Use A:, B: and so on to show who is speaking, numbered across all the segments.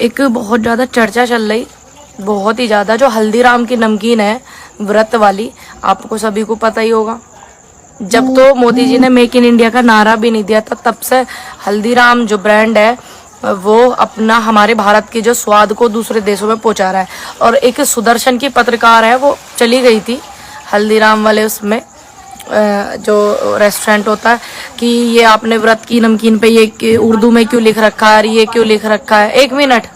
A: एक बहुत ज़्यादा चर्चा चल रही, बहुत ही ज़्यादा, जो हल्दीराम की नमकीन है व्रत वाली, आपको सभी को पता ही होगा। जब तो मोदी जी ने मेक इन इंडिया का नारा भी नहीं दिया था, तब से हल्दीराम जो ब्रांड है वो अपना हमारे भारत के जो स्वाद को दूसरे देशों में पहुंचा रहा है। और एक सुदर्शन की पत्रकार है, वो चली गई थी हल्दीराम वाले उसमें जो रेस्टोरेंट होता है कि ये आपने व्रत की नमकीन पे ये उर्दू में क्यों लिख रखा है और ये क्यों लिख रखा है, एक मिनट,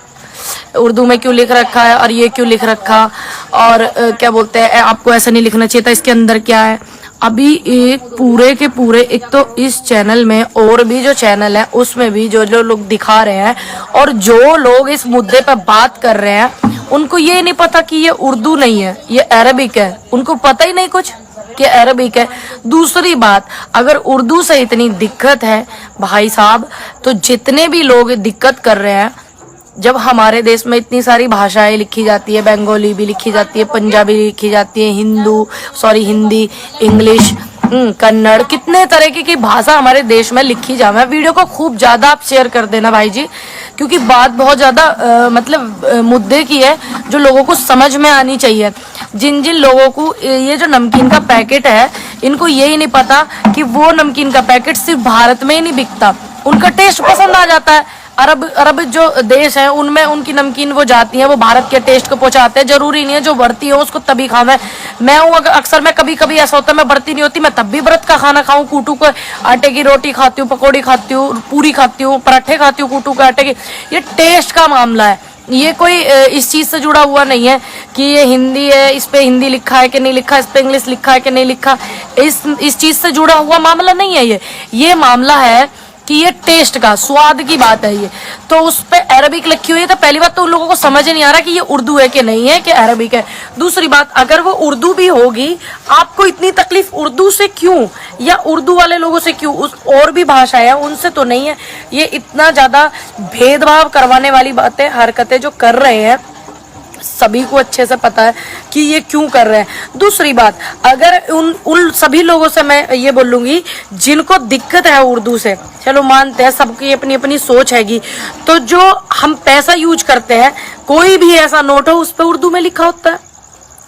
A: उर्दू में क्यों लिख रखा है और ये क्यों लिख रखा, और क्या बोलते हैं आपको ऐसा नहीं लिखना चाहिए था, इसके अंदर क्या है। अभी एक पूरे के पूरे, एक तो इस चैनल में और भी जो चैनल है उसमें भी जो जो लोग दिखा रहे हैं और जो लोग इस मुद्दे पर बात कर रहे हैं, उनको ये नहीं पता कि ये उर्दू नहीं है, ये अरबिक है। उनको पता ही नहीं कुछ कि अरबिक है। दूसरी बात, अगर उर्दू से इतनी दिक्कत है भाई साहब, तो जितने भी लोग दिक्कत कर रहे हैं, जब हमारे देश में इतनी सारी भाषाएं लिखी जाती है, बंगाली भी लिखी जाती है, पंजाबी लिखी जाती है, हिंदी, इंग्लिश, कन्नड़, कितने तरीके की भाषा हमारे देश में लिखी जाए। वीडियो को खूब ज्यादा आप शेयर कर देना भाई जी, क्योंकि बात बहुत ज्यादा मतलब मुद्दे की है जो लोगों को समझ में आनी चाहिए। जिन जिन लोगों को ये जो नमकीन का पैकेट है, इनको यही नहीं पता कि वो नमकीन का पैकेट सिर्फ भारत में ही नहीं बिकता, उनका टेस्ट पसंद आ जाता है। अरब जो देश है उनमें उनकी नमकीन वो जाती है, वो भारत के टेस्ट को पहुंचाते हैं। जरूरी नहीं है जो बढ़ती हो उसको तभी खाना। मैं हूँ अक्सर, मैं कभी कभी ऐसा होता है मैं बढ़ती नहीं होती, मैं तब भी व्रत का खाना खाऊं, कूटू को आटे की रोटी खाती हूँ, पकौड़ी खाती हूँ, पूरी खाती हूँ, पराठे खाती हूँ कूटू के आटे की। ये टेस्ट का मामला है, ये कोई इस चीज से जुड़ा हुआ नहीं है कि ये हिंदी है, इस पे हिंदी लिखा है कि नहीं लिखा, इस पे इंग्लिश लिखा है कि नहीं लिखा। इस चीज से जुड़ा हुआ मामला नहीं है ये मामला है कि ये टेस्ट का, स्वाद की बात है। ये तो उस पे अरबिक लिखी हुई है, तो पहली बात तो उन लोगों को समझ नहीं आ रहा कि ये उर्दू है कि नहीं है, कि अरबिक है। दूसरी बात, अगर वो उर्दू भी होगी, आपको इतनी तकलीफ उर्दू से क्यों, या उर्दू वाले लोगों से क्यों, उस और भी भाषा है उनसे तो नहीं है। ये इतना ज्यादा भेदभाव करवाने वाली बातें, हरकतें जो कर रहे हैं, सभी को अच्छे से पता है कि ये क्यों कर रहे हैं। दूसरी बात, अगर उन सभी लोगों से मैं ये बोलूंगी जिनको दिक्कत है उर्दू से, चलो मानते हैं सबकी अपनी अपनी सोच हैगी, तो जो हम पैसा यूज करते हैं, कोई भी ऐसा नोट हो उस पर उर्दू में लिखा होता है,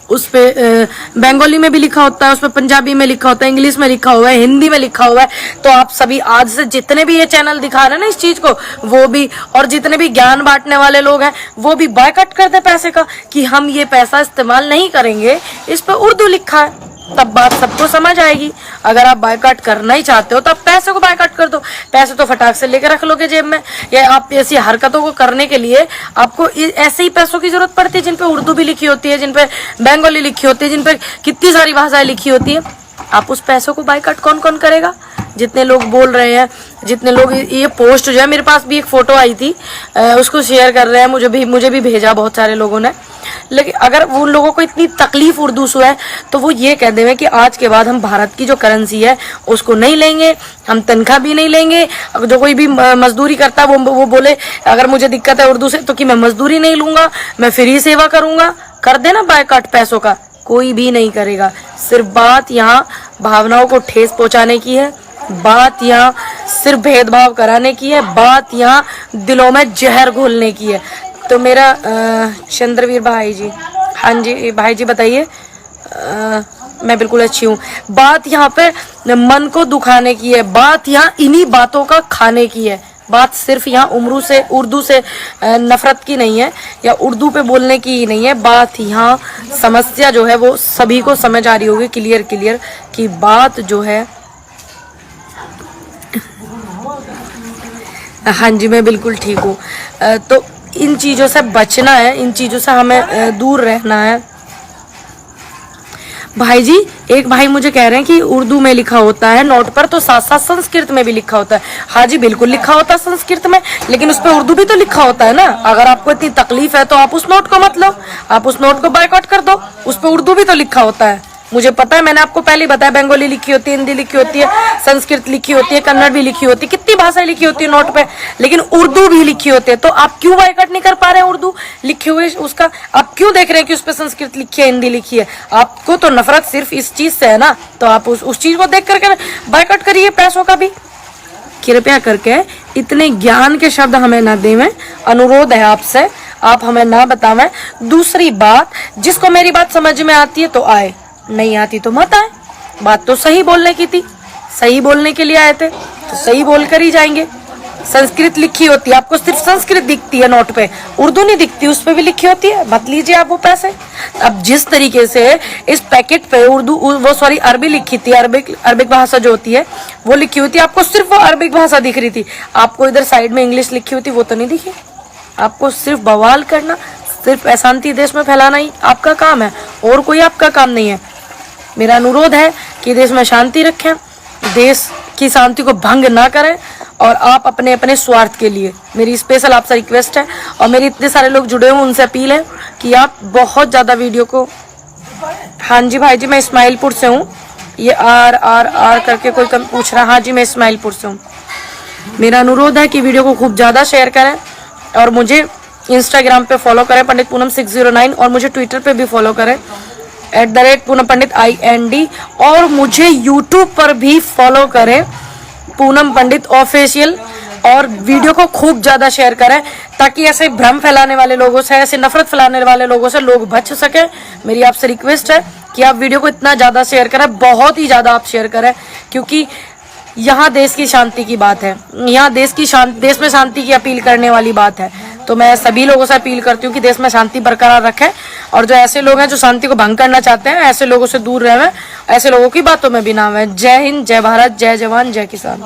A: उस पे बंगाली में भी लिखा होता है, उस पे पंजाबी में लिखा होता है, इंग्लिश में लिखा हुआ है, हिंदी में लिखा हुआ है। तो आप सभी आज से जितने भी ये चैनल दिखा रहे हैं ना इस चीज को, वो भी, और जितने भी ज्ञान बांटने वाले लोग हैं वो भी बायकॉट कर दे पैसे का, कि हम ये पैसा इस्तेमाल नहीं करेंगे, इस पे उर्दू लिखा है, तब बात सबको समझ आएगी। अगर आप बायकॉट करना ही चाहते हो तो आप पैसे को बायकॉट कर दो, पैसे तो फटाक से लेकर रख लोगे जेब में। या आप ऐसी हरकतों को करने के लिए आपको ऐसे ही पैसों की जरूरत पड़ती है जिन पे उर्दू भी लिखी होती है, जिन पे बंगाली लिखी होती है, जिन पे कितनी सारी भाषाएं लिखी होती है। आप उस पैसों को बायकॉट कौन कौन करेगा? जितने लोग बोल रहे हैं, जितने लोग ये पोस्ट जो है, मेरे पास भी एक फोटो आई थी, उसको शेयर कर रहे हैं, मुझे भी भेजा बहुत सारे लोगों ने। लेकिन अगर उन लोगों को इतनी तकलीफ उर्दू से है तो वो ये कह देंगे कि आज के बाद हम भारत की जो करेंसी है उसको नहीं लेंगे, हम तनख्वाह भी नहीं लेंगे। जो कोई भी मजदूरी करता है वो बोले अगर मुझे दिक्कत है उर्दू से तो कि मैं मजदूरी नहीं लूंगा, मैं फ्री सेवा करूंगा। कर देना बायकॉट पैसों का, कोई भी नहीं करेगा। सिर्फ बात यहाँ भावनाओं को ठेस पहुंचाने की है, बात यहाँ सिर्फ भेदभाव कराने की है, बात यहाँ दिलों में जहर घोलने की है। तो मेरा चंद्रवीर भाई जी, हाँ जी भाई जी बताइए। मैं बिल्कुल अच्छी हूँ। बात यहाँ पे मन को दुखाने की है, बात यहाँ इन्हीं बातों का खाने की है। बात सिर्फ यहाँ उर्दू से नफरत की नहीं है, या उर्दू पे बोलने की ही नहीं है। बात यहाँ समस्या जो है वो सभी को समझ आ रही होगी क्लियर कि बात जो है। हाँ जी मैं बिल्कुल ठीक हूँ। तो इन चीज़ों से बचना है, इन चीज़ों से हमें दूर रहना है। भाई जी, एक भाई मुझे कह रहे हैं कि उर्दू में लिखा होता है नोट पर, तो साथ साथ संस्कृत में भी लिखा होता है। हाँ जी बिल्कुल लिखा होता है संस्कृत में, लेकिन उस पर उर्दू भी तो लिखा होता है ना। अगर आपको इतनी तकलीफ है तो आप उस नोट को मत लो, आप उस नोट को बायकॉट कर दो, उस पर उर्दू भी तो लिखा होता है। मुझे पता है, मैंने आपको पहले बताया, बंगाली लिखी होती है, हिंदी लिखी होती है, संस्कृत लिखी होती है, कन्नड़ भी लिखी होती है, कितनी भाषाएं लिखी होती है नोट पे, लेकिन उर्दू भी लिखी होती है। तो आप क्यों बायकॉट नहीं कर पा रहे हैं उर्दू लिखे हुए उसका? आप क्यों देख रहे हैं कि उस पे संस्कृत लिखी है, हिंदी लिखी है? आपको तो नफरत सिर्फ इस चीज से है ना, तो आप उस चीज को देख करके बायकॉट करिए पैसों का भी। कृपया करके इतने ज्ञान के शब्द हमें न देवें, अनुरोध है आपसे, आप हमें ना बतावें। दूसरी बात, जिसको मेरी बात समझ में आती है तो आए, नहीं आती तो मत आए। बात तो सही बोलने की थी, सही बोलने के लिए आए थे तो सही बोल कर ही जाएंगे। संस्कृत लिखी होती है, आपको सिर्फ संस्कृत दिखती है नोट पे, उर्दू नहीं दिखती, उस पे भी लिखी होती है, मत लीजिए आप वो पैसे। अब जिस तरीके से इस पैकेट पे अरबी लिखी थी, अरबिक भाषा जो होती है वो लिखी हुई थी, आपको सिर्फ वो अरबिक भाषा दिख रही थी, आपको इधर साइड में इंग्लिश लिखी हुई थी वो तो नहीं दिखी। आपको सिर्फ बवाल करना, सिर्फ अशांति देश में फैलाना ही आपका काम है, और कोई आपका काम नहीं है। मेरा अनुरोध है कि देश में शांति रखें, देश की शांति को भंग ना करें, और आप अपने अपने स्वार्थ के लिए, मेरी स्पेशल आपसे रिक्वेस्ट है, और मेरे इतने सारे लोग जुड़े हुए उनसे अपील है कि आप बहुत ज़्यादा वीडियो को। हाँ जी भाई जी, मैं इस्माइलपुर से हूँ, ये आर करके कोई पूछ रहा। हाँ जी, मैं इस्माइलपुर से हूँ। मेरा अनुरोध है कि वीडियो को खूब ज़्यादा शेयर करें, और मुझे इंस्टाग्राम पे फॉलो करें पंडित पूनम 609, और मुझे ट्विटर पे भी फॉलो करें @पूनम पंडित IND, और मुझे यूट्यूब पर भी फॉलो करें पूनम पंडित ऑफिशियल, और वीडियो को खूब ज़्यादा शेयर करें ताकि ऐसे भ्रम फैलाने वाले लोगों से, ऐसे नफरत फैलाने वाले लोगों से लोग बच सकें। मेरी आपसे रिक्वेस्ट है कि आप वीडियो को इतना ज़्यादा शेयर करें, बहुत ही ज़्यादा आप शेयर करें, क्योंकि यहाँ देश की शांति की बात है, यहाँ देश में शांति की अपील करने वाली बात है। तो मैं सभी लोगों से अपील करती हूँ कि देश में शांति बरकरार रखें, और जो ऐसे लोग हैं जो शांति को भंग करना चाहते हैं, ऐसे लोगों से दूर रहें, ऐसे लोगों की बातों में भी ना आवें। जय हिंद, जय भारत, जय जवान, जय किसान।